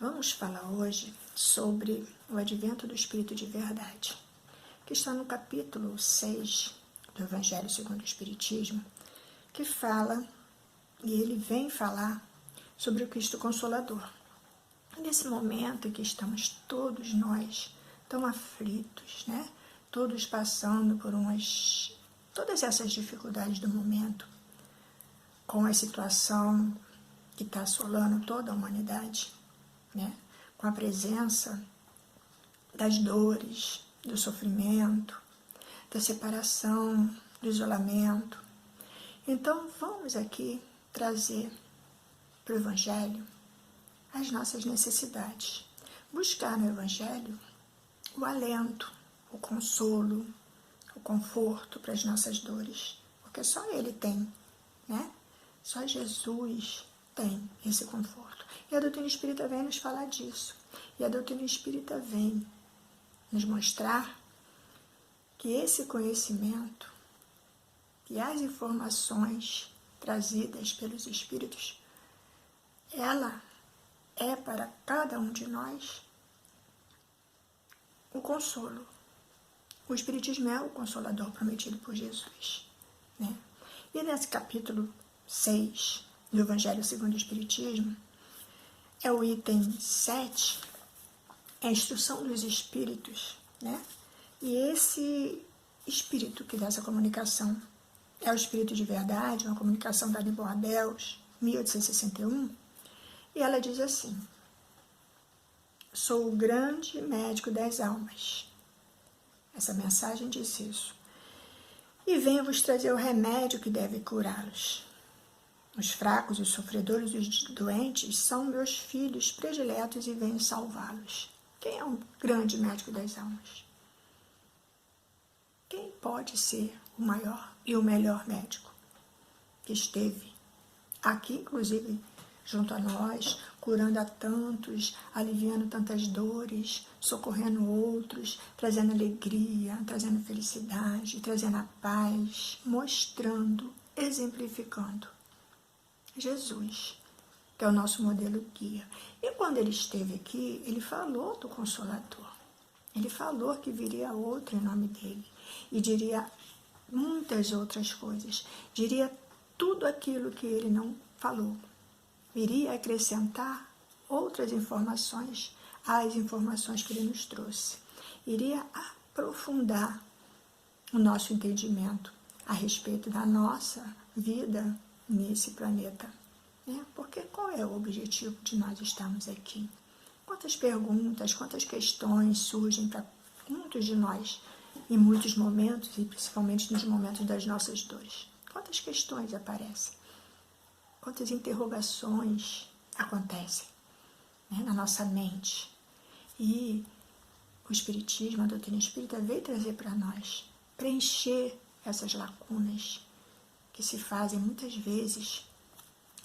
Vamos falar hoje sobre o advento do Espírito de Verdade, que está no capítulo 6 do Evangelho segundo o Espiritismo, que fala, e ele vem falar sobre o Cristo Consolador. Nesse momento em que estamos todos nós tão aflitos, todos passando por todas essas dificuldades do momento, com a situação que está assolando toda a humanidade, com a presença das dores, do sofrimento, da separação, do isolamento. Então vamos aqui trazer para o Evangelho as nossas necessidades. Buscar no Evangelho o alento, o consolo, o conforto para as nossas dores, porque só Ele tem, Só Jesus tem esse conforto. E a doutrina espírita vem nos falar disso. E a doutrina espírita vem nos mostrar que esse conhecimento e as informações trazidas pelos espíritos, ela é para cada um de nós o consolo. O Espiritismo é o Consolador prometido por Jesus. E nesse capítulo 6 do Evangelho segundo o Espiritismo, é o item 7, é a instrução dos espíritos, E esse espírito que dá essa comunicação é o Espírito de Verdade, uma comunicação dada em Bordeaux, 1861, e ela diz assim: sou o grande médico das almas. Essa mensagem diz isso. E venho vos trazer o remédio que deve curá-los. Os fracos, os sofredores e os doentes são meus filhos prediletos e venho salvá-los. Quem é um grande médico das almas? Quem pode ser o maior e o melhor médico que esteve aqui, inclusive, junto a nós, curando a tantos, aliviando tantas dores, socorrendo outros, trazendo alegria, trazendo felicidade, trazendo a paz, mostrando, exemplificando Jesus, que é o nosso modelo guia. E quando ele esteve aqui, ele falou do Consolador. Ele falou que viria outro em nome dele e diria muitas outras coisas, diria tudo aquilo que ele não falou. Iria acrescentar outras informações às informações que ele nos trouxe. Iria aprofundar o nosso entendimento a respeito da nossa vida nesse planeta. Porque qual é o objetivo de nós estarmos aqui? Quantas perguntas, quantas questões surgem para muitos de nós em muitos momentos, e principalmente nos momentos das nossas dores? Quantas questões aparecem? Quantas interrogações acontecem na nossa mente? E o Espiritismo, a doutrina espírita, veio trazer para nós, preencher essas lacunas que se fazem muitas vezes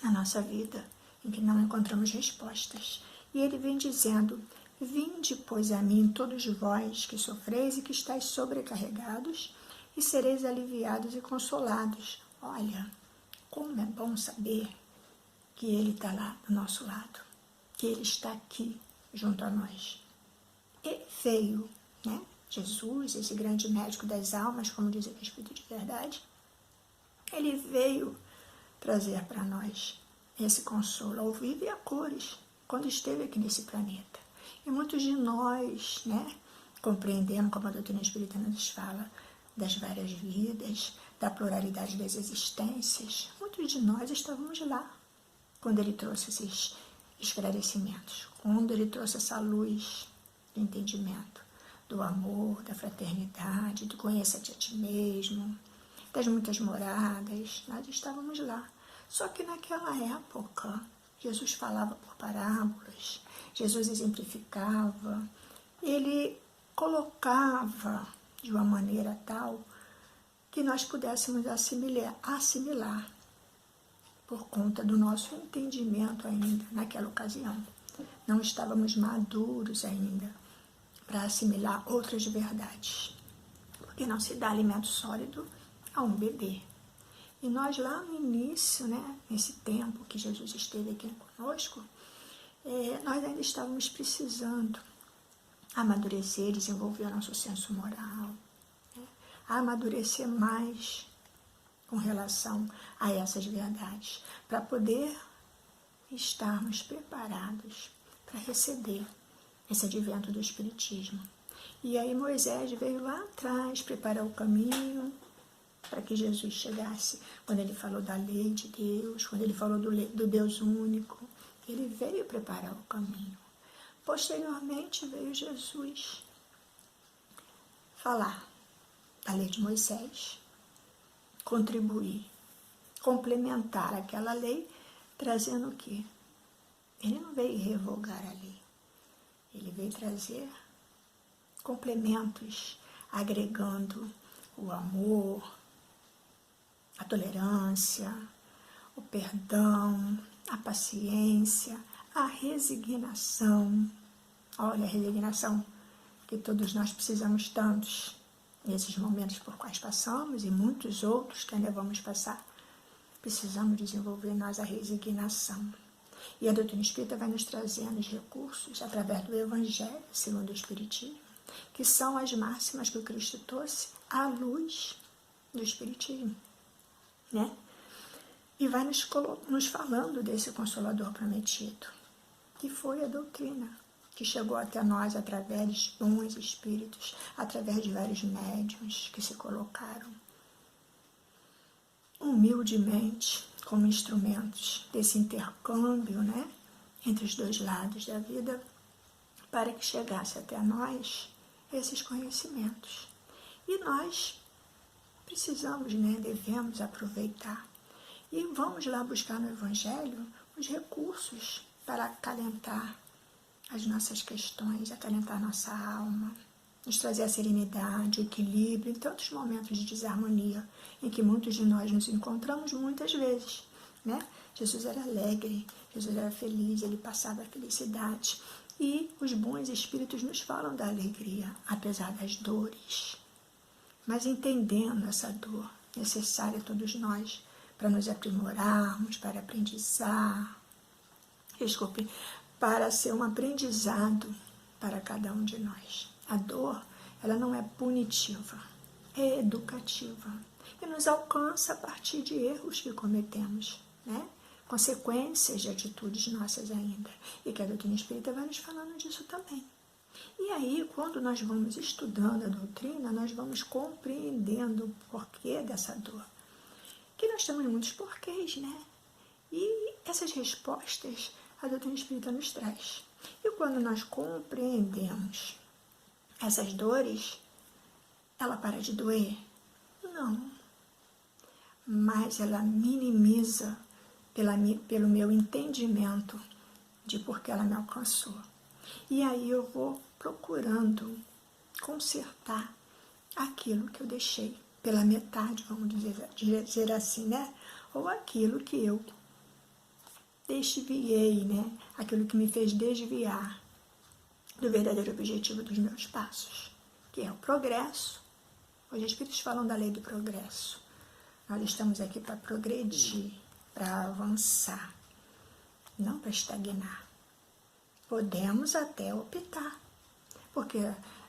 na nossa vida, em que não encontramos respostas. E ele vem dizendo: vinde, pois, a mim, todos vós que sofreis e que estáis sobrecarregados, e sereis aliviados e consolados. Olha, como é bom saber que Ele está lá do nosso lado, que Ele está aqui junto a nós. Ele veio, Jesus, esse grande médico das almas, como diz o Espírito de Verdade, ele veio trazer para nós esse consolo ao vivo e a cores, quando esteve aqui nesse planeta. E muitos de nós, compreendendo como a doutrina espírita nos fala das várias vidas, da pluralidade das existências, muitos de nós estávamos lá quando ele trouxe esses esclarecimentos, quando ele trouxe essa luz do entendimento, do amor, da fraternidade, do conhecer-te a ti mesmo, das muitas moradas. Nós estávamos lá. Só que naquela época, Jesus falava por parábolas, Jesus exemplificava, ele colocava de uma maneira tal que nós pudéssemos assimilar por conta do nosso entendimento ainda naquela ocasião. Não estávamos maduros ainda para assimilar outras verdades, porque não se dá alimento sólido a um bebê. E nós lá no início, nesse tempo que Jesus esteve aqui conosco, nós ainda estávamos precisando amadurecer, desenvolver o nosso senso moral, né? Amadurecer mais com relação a essas verdades, para poder estarmos preparados para receber esse advento do Espiritismo. E aí Moisés veio lá atrás preparar o caminho para que Jesus chegasse. Quando ele falou da lei de Deus, quando ele falou do Deus único, ele veio preparar o caminho. Posteriormente veio Jesus falar da lei de Moisés, contribuir, complementar aquela lei, trazendo o quê? Ele não veio revogar a lei, ele veio trazer complementos, agregando o amor, a tolerância, o perdão, a paciência, a resignação. Olha, a resignação que todos nós precisamos tantos nesses momentos por quais passamos e muitos outros que ainda vamos passar. Precisamos desenvolver em nós a resignação. E a doutrina espírita vai nos trazendo os recursos através do Evangelho, segundo o Espiritismo, que são as máximas que o Cristo trouxe à luz do Espiritismo, né? E vai nos falando desse Consolador prometido, que foi a doutrina, que chegou até nós através dos bons espíritos, através de vários médiuns que se colocaram humildemente como instrumentos desse intercâmbio, né, entre os dois lados da vida, para que chegasse até nós esses conhecimentos. E nós precisamos, né, devemos aproveitar. E vamos lá buscar no Evangelho os recursos para acalentar as nossas questões, acalentar nossa alma, nos trazer a serenidade, o equilíbrio em tantos momentos de desarmonia em que muitos de nós nos encontramos muitas vezes, né? Jesus era alegre, Jesus era feliz, ele passava a felicidade. E os bons espíritos nos falam da alegria, apesar das dores, mas entendendo essa dor necessária a todos nós para nos aprimorarmos, para aprendizar, para ser um aprendizado para cada um de nós. A dor, ela não é punitiva, é educativa e nos alcança a partir de erros que cometemos, né? Consequências de atitudes nossas ainda, e que a doutrina espírita vai nos falando disso também. E aí, quando nós vamos estudando a doutrina, nós vamos compreendendo o porquê dessa dor. Que nós temos muitos porquês, né? E essas respostas a doutrina espírita nos traz. E quando nós compreendemos essas dores, ela para de doer? Não. Mas ela minimiza pelo meu entendimento de por que ela me alcançou. E aí eu vou procurando consertar aquilo que eu deixei pela metade, vamos dizer assim, né? Ou aquilo que eu desviei, né? Aquilo que me fez desviar do verdadeiro objetivo dos meus passos, que é o progresso. Hoje os espíritos falam da lei do progresso. Nós estamos aqui para progredir, para avançar, não para estagnar. Podemos até optar, porque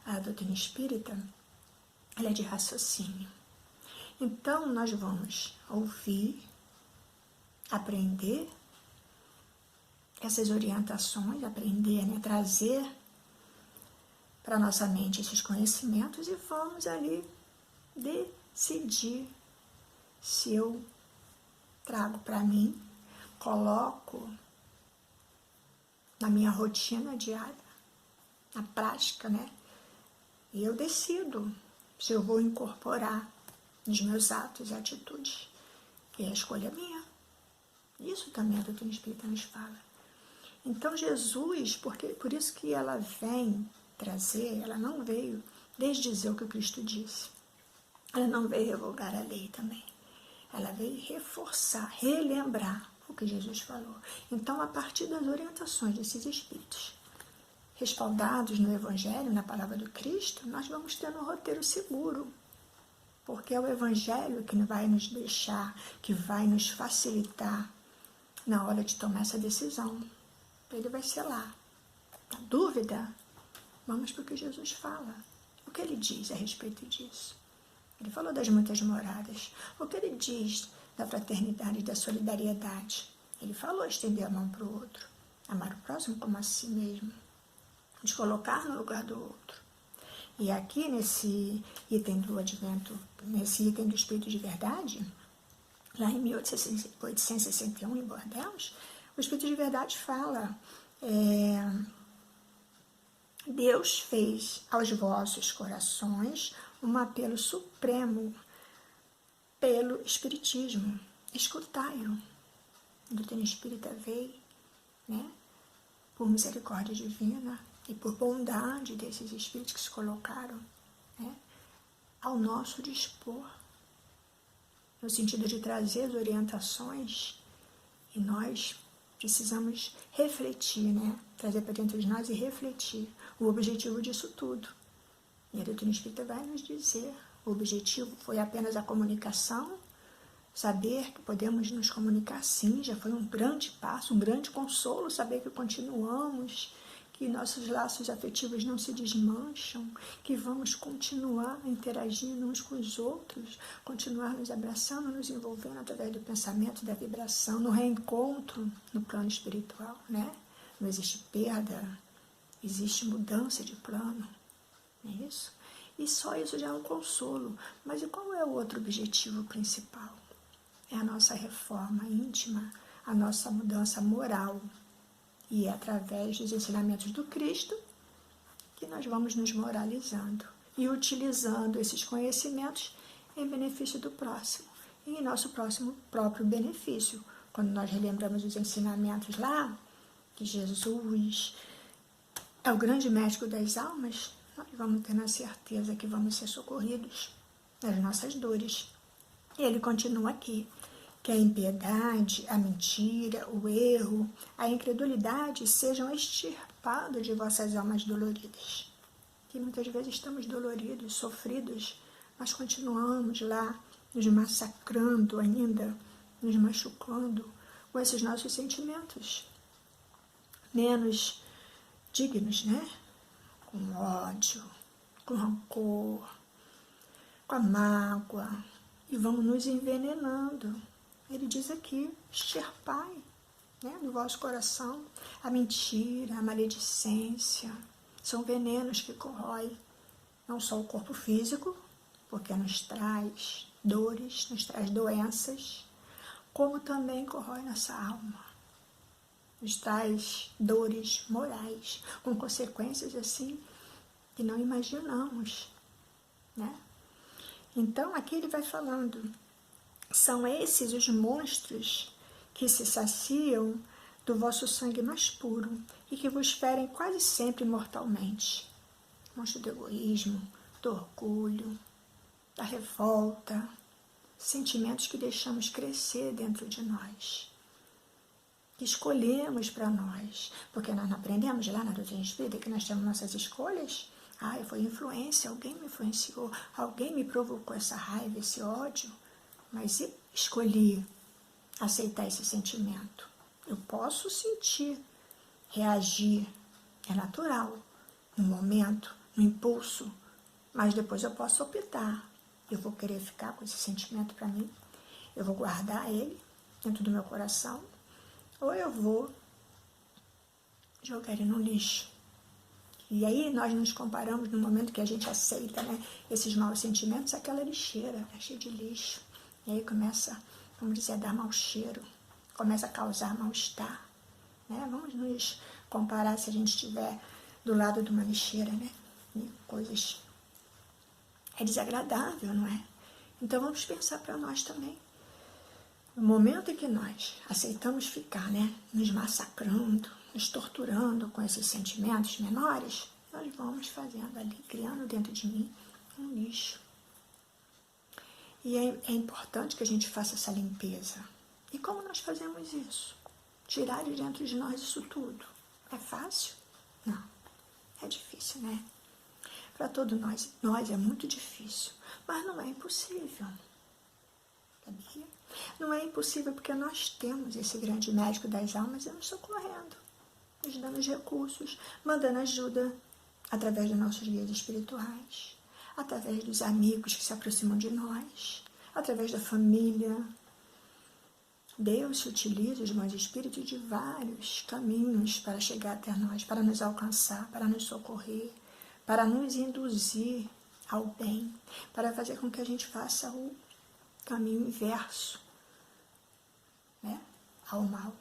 a doutrina espírita, ela é de raciocínio. Então, nós vamos ouvir, aprender essas orientações, aprender, né, trazer para nossa mente esses conhecimentos e vamos ali decidir se eu trago para mim, coloco na minha rotina diária, na prática, né? E eu decido se eu vou incorporar nos meus atos e atitudes. E a escolha é minha. Isso também a doutrina espírita nos fala. Então Jesus, por isso que ela vem trazer, ela não veio desdizer o que o Cristo disse. Ela não veio revogar a lei também. Ela veio reforçar, relembrar o que Jesus falou. Então, a partir das orientações desses espíritos, respaldados no Evangelho, na palavra do Cristo, nós vamos tendo um roteiro seguro. Porque é o Evangelho que vai nos deixar, que vai nos facilitar na hora de tomar essa decisão. Ele vai selar. Na dúvida, vamos para o que Jesus fala. O que ele diz a respeito disso? Ele falou das muitas moradas. O que ele diz da fraternidade e da solidariedade? Ele falou estender a mão para o outro. Amar o próximo como a si mesmo. De colocar no lugar do outro. E aqui nesse item do Advento, nesse item do Espírito de Verdade, lá em 1861, em Bordeaux, o Espírito de Verdade fala: Deus fez aos vossos corações um apelo supremo pelo Espiritismo. Escutai-o. A doutrina espírita veio, né, por misericórdia divina e por bondade desses espíritos que se colocaram, né, ao nosso dispor, no sentido de trazer as orientações, e nós precisamos refletir, né, trazer para dentro de nós e refletir o objetivo disso tudo. E a doutrina espírita vai nos dizer: o objetivo foi apenas a comunicação, saber que podemos nos comunicar sim, já foi um grande passo, um grande consolo, saber que continuamos, que nossos laços afetivos não se desmancham, que vamos continuar interagindo uns com os outros, continuar nos abraçando, nos envolvendo através do pensamento, da vibração, no reencontro no plano espiritual, né? Não existe perda, existe mudança de plano, não é isso? E só isso já é um consolo. Mas e qual é o outro objetivo principal? É a nossa reforma íntima, a nossa mudança moral. E é através dos ensinamentos do Cristo que nós vamos nos moralizando e utilizando esses conhecimentos em benefício do próximo e em nosso próprio benefício. Quando nós relembramos os ensinamentos lá, que Jesus é o grande médico das almas, nós vamos ter a certeza que vamos ser socorridos nas nossas dores. E ele continua aqui, que a impiedade, a mentira, o erro, a incredulidade sejam extirpados de vossas almas doloridas. Que muitas vezes estamos doloridos, sofridos, mas continuamos lá nos massacrando ainda, nos machucando com esses nossos sentimentos menos dignos, né? Com ódio, com rancor, com a mágoa, e vamos nos envenenando. Ele diz aqui: extirpai, né, do vosso coração a mentira, a maledicência. São venenos que corroem não só o corpo físico, porque nos traz dores, nos traz doenças, como também corrói nossa alma. Nos traz dores morais, com consequências assim que não imaginamos, né? Então aqui ele vai falando: são esses os monstros que se saciam do vosso sangue mais puro e que vos ferem quase sempre mortalmente. Monstro do egoísmo, do orgulho, da revolta, sentimentos que deixamos crescer dentro de nós, que escolhemos para nós, porque nós não aprendemos lá na doutrina espírita que nós temos nossas escolhas. Foi influência, alguém me influenciou, alguém me provocou essa raiva, esse ódio. Mas eu escolhi aceitar esse sentimento. Eu posso sentir, reagir, é natural, no momento, no impulso, mas depois eu posso optar. Eu vou querer ficar com esse sentimento para mim, eu vou guardar ele dentro do meu coração, ou eu vou jogar ele no lixo. E aí nós nos comparamos no momento que a gente aceita, né, esses maus sentimentos, aquela lixeira, é cheia de lixo. E aí começa, vamos dizer, a dar mau cheiro, começa a causar mal-estar, né? Vamos nos comparar se a gente estiver do lado de uma lixeira, né? E coisas... É desagradável, não é? Então vamos pensar para nós também. No momento em que nós aceitamos ficar, né, nos massacrando, nos torturando com esses sentimentos menores, nós vamos fazendo ali, criando dentro de mim um lixo. E é importante que a gente faça essa limpeza. E como nós fazemos isso? Tirar de dentro de nós isso tudo. É fácil? Não. É difícil, né? Para todos nós é muito difícil. Mas não é impossível. Sabia? Não é impossível porque nós temos esse grande médico das almas e nos socorrendo. nos dando os recursos, mandando ajuda através dos nossos guias espirituais, através dos amigos que se aproximam de nós, através da família. Deus se utiliza, os bons espíritos, de vários caminhos para chegar até nós, para nos alcançar, para nos socorrer, para nos induzir ao bem, para fazer com que a gente faça o caminho inverso, né, ao mal.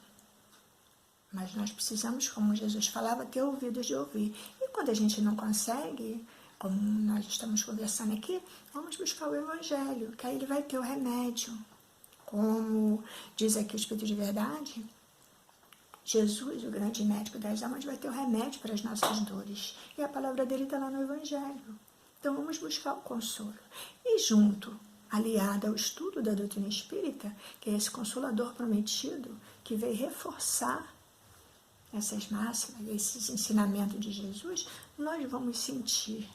Mas nós precisamos, como Jesus falava, ter ouvidos de ouvir. E quando a gente não consegue, como nós estamos conversando aqui, vamos buscar o Evangelho, que aí ele vai ter o remédio. Como diz aqui o Espírito de Verdade, Jesus, o grande médico das almas, vai ter o remédio para as nossas dores. E a palavra dele está lá no Evangelho. Então vamos buscar o consolo. E junto, aliado ao estudo da doutrina espírita, que é esse consolador prometido, que veio reforçar essas máximas, esses ensinamentos de Jesus, nós vamos sentir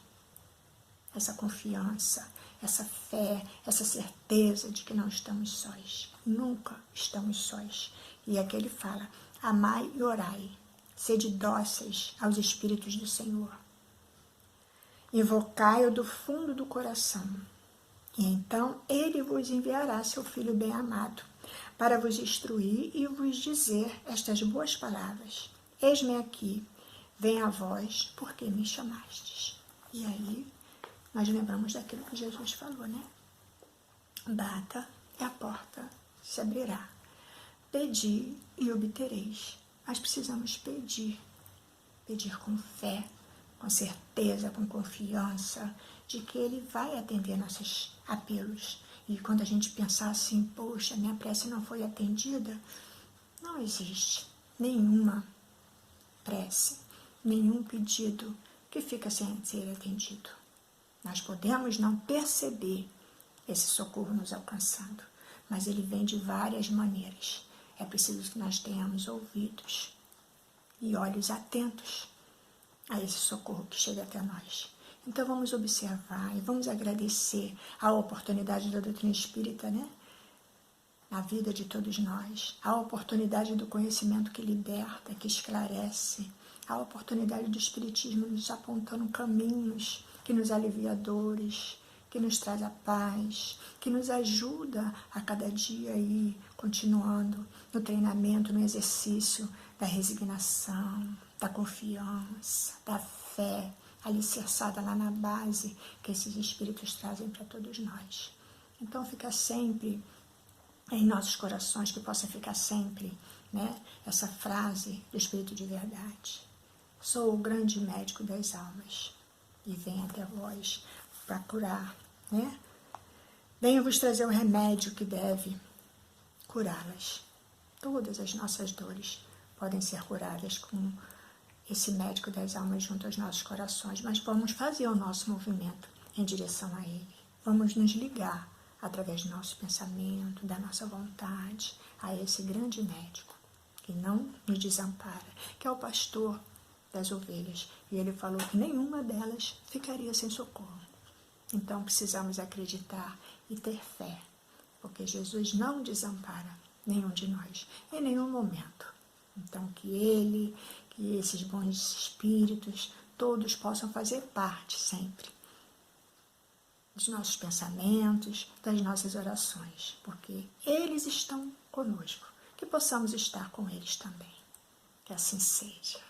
essa confiança, essa fé, essa certeza de que não estamos sós. Nunca estamos sós. E aqui ele fala: amai e orai, sede dóceis aos Espíritos do Senhor. Invocai-o do fundo do coração, e então ele vos enviará seu Filho bem-amado, para vos instruir e vos dizer estas boas palavras: eis-me aqui, venha a vós, porque me chamastes. E aí nós lembramos daquilo que Jesus falou, né? Bata e a porta se abrirá. Pedi e obtereis. Mas precisamos pedir. Pedir com fé, com certeza, com confiança de que ele vai atender nossos apelos. E quando a gente pensar assim, poxa, minha prece não foi atendida, não existe nenhuma prece, nenhum pedido que fica sem ser atendido. Nós podemos não perceber esse socorro nos alcançando, mas ele vem de várias maneiras. É preciso que nós tenhamos ouvidos e olhos atentos a esse socorro que chega até nós. Então vamos observar e vamos agradecer a oportunidade da doutrina espírita, né? Na vida de todos nós, a oportunidade do conhecimento que liberta, que esclarece, a oportunidade do espiritismo nos apontando caminhos que nos alivia dores, que nos traz a paz, que nos ajuda a cada dia ir continuando no treinamento, no exercício da resignação, da confiança, da fé, alicerçada lá na base que esses espíritos trazem para todos nós. Então fica sempre em nossos corações, que possa ficar sempre, né, essa frase do Espírito de Verdade: sou o grande médico das almas e venho até vós para curar, né? Venho vos trazer o remédio que deve curá-las. Todas as nossas dores podem ser curadas com esse médico das almas junto aos nossos corações, mas vamos fazer o nosso movimento em direção a ele. Vamos nos ligar através do nosso pensamento, da nossa vontade, a esse grande médico que não nos desampara, que é o pastor das ovelhas. E ele falou que nenhuma delas ficaria sem socorro. Então precisamos acreditar e ter fé, porque Jesus não desampara nenhum de nós, em nenhum momento. Então que ele, que esses bons espíritos, todos possam fazer parte sempre dos nossos pensamentos, das nossas orações, porque eles estão conosco, que possamos estar com eles também. Que assim seja.